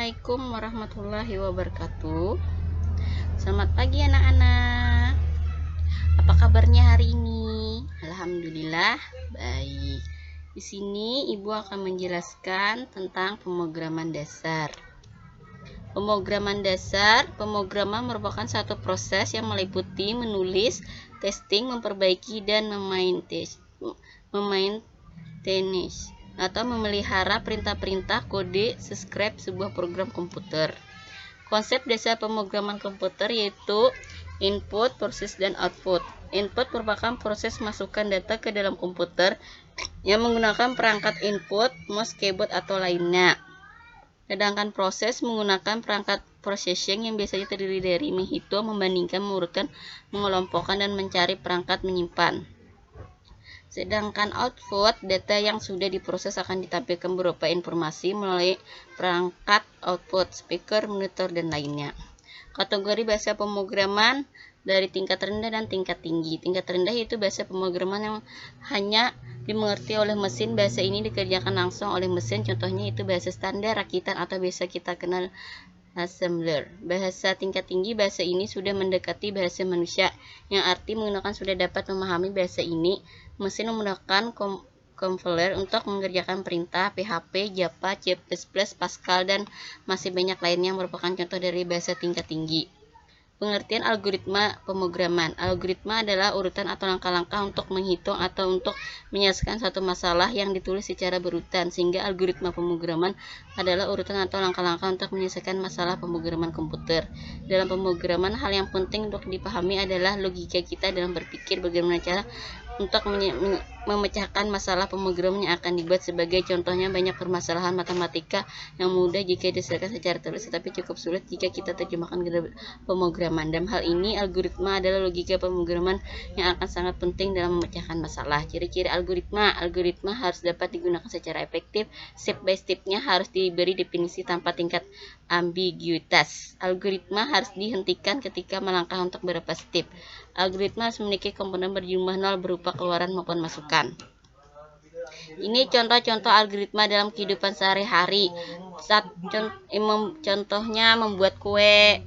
Assalamualaikum warahmatullahi wabarakatuh. Selamat pagi anak-anak. Apa kabarnya hari ini? Alhamdulillah baik. Di sini Ibu akan menjelaskan tentang pemrograman dasar. Pemrograman dasar, pemrograman merupakan satu proses yang meliputi menulis, testing, memperbaiki, dan memaintain atau memelihara perintah-perintah kode subscribe sebuah program komputer. Konsep dasar pemrograman komputer yaitu input, proses, dan output. Input merupakan proses masukkan data ke dalam komputer yang menggunakan perangkat input, mouse, keyboard, atau lainnya. Sedangkan proses menggunakan perangkat processing yang biasanya terdiri dari menghitung, membandingkan, mengurutkan, mengelompokkan, dan mencari perangkat menyimpan. Sedangkan output, data yang sudah diproses akan ditampilkan berupa informasi melalui perangkat output, speaker, monitor, dan lainnya. Kategori bahasa pemrograman dari tingkat rendah dan tingkat tinggi. Tingkat rendah yaitu bahasa pemrograman yang hanya dimengerti oleh mesin. Bahasa ini dikerjakan langsung oleh mesin. Contohnya itu bahasa standar, rakitan, atau biasa kita kenal assembler. Bahasa tingkat tinggi, bahasa ini sudah mendekati bahasa manusia, yang arti menggunakan sudah dapat memahami bahasa ini. Mesin menggunakan compiler untuk mengerjakan perintah, PHP, Java, C++, Pascal, dan masih banyak lainnya yang merupakan contoh dari bahasa tingkat tinggi. Pengertian algoritma pemrograman. Algoritma adalah urutan atau langkah-langkah untuk menghitung atau untuk menyelesaikan suatu masalah yang ditulis secara berurutan, sehingga algoritma pemrograman adalah urutan atau langkah-langkah untuk menyelesaikan masalah pemrograman komputer. Dalam pemrograman, hal yang penting untuk dipahami adalah logika kita dalam berpikir bagaimana cara untuk memecahkan masalah pemrograman yang akan dibuat. Sebagai contohnya, banyak permasalahan matematika yang mudah jika diselesaikan secara tulis, tetapi cukup sulit jika kita terjemahkan ke dalam pemrograman. Dalam hal ini, algoritma adalah logika pemrograman yang akan sangat penting dalam memecahkan masalah. Ciri-ciri algoritma. Algoritma harus dapat digunakan secara efektif. Step by step-nya harus diberi definisi tanpa tingkat ambiguitas. Algoritma harus dihentikan ketika melangkah untuk beberapa step. Algoritma harus memiliki komponen berjumlah 0 berupa keluaran maupun masukan. Ini contoh-contoh algoritma dalam kehidupan sehari-hari. Contohnya membuat kue.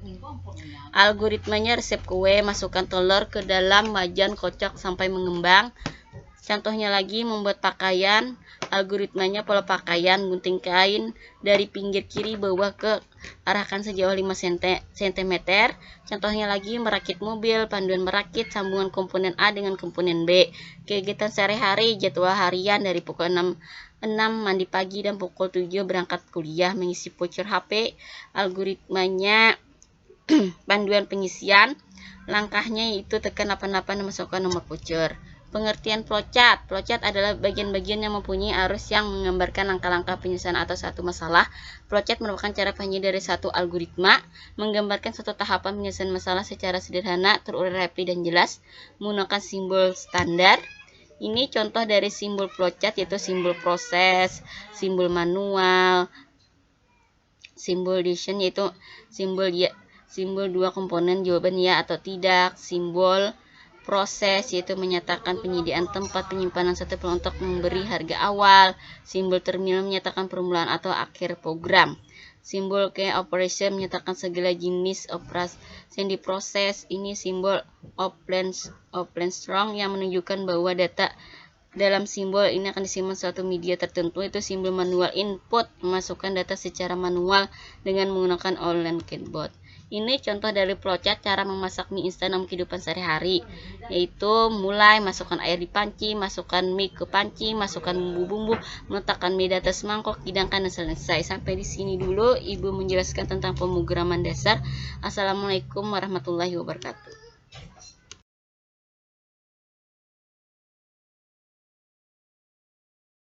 Algoritmanya resep kue, masukkan telur ke dalam wajan, kocok sampai mengembang. Contohnya lagi membuat pakaian. Algoritmanya pola pakaian, gunting kain dari pinggir kiri bawah ke arahkan sejauh 5 cm. Contohnya lagi merakit mobil, panduan merakit, sambungan komponen A dengan komponen B. Kegiatan sehari-hari, jadwal harian dari pukul 6 mandi pagi dan pukul 7 berangkat kuliah, mengisi voucher HP. Algoritmanya panduan pengisian, langkahnya yaitu tekan 88 dan masukkan nomor voucher. Pengertian flowchart. Flowchart adalah bagian-bagian yang mempunyai arus yang menggambarkan langkah-langkah penyelesaian atas satu masalah. Flowchart merupakan cara penyajian dari satu algoritma, menggambarkan suatu tahapan penyelesaian masalah secara sederhana, terurai, rapi, dan jelas, menggunakan simbol standar. Ini contoh dari simbol flowchart, yaitu simbol proses, simbol manual, simbol addition, yaitu simbol dua komponen, jawaban ya atau tidak. Simbol proses yaitu menyatakan penyediaan tempat penyimpanan satu program untuk memberi harga awal. Simbol terminal menyatakan permulaan atau akhir program. Simbol key operation menyatakan segala jenis operasi yang diproses. Ini simbol offline strong yang menunjukkan bahwa data dalam simbol ini akan disimpan suatu media tertentu. Itu simbol manual input, memasukkan data secara manual dengan menggunakan online keyboard. Ini contoh dari flowchart cara memasak mie instan dalam kehidupan sehari-hari, yaitu mulai masukkan air di panci, masukkan mie ke panci, masukkan bumbu-bumbu, meletakkan mie di atas mangkok, hidangkan, dan selesai. Sampai di sini dulu Ibu menjelaskan tentang pemrograman dasar. Assalamualaikum warahmatullahi wabarakatuh.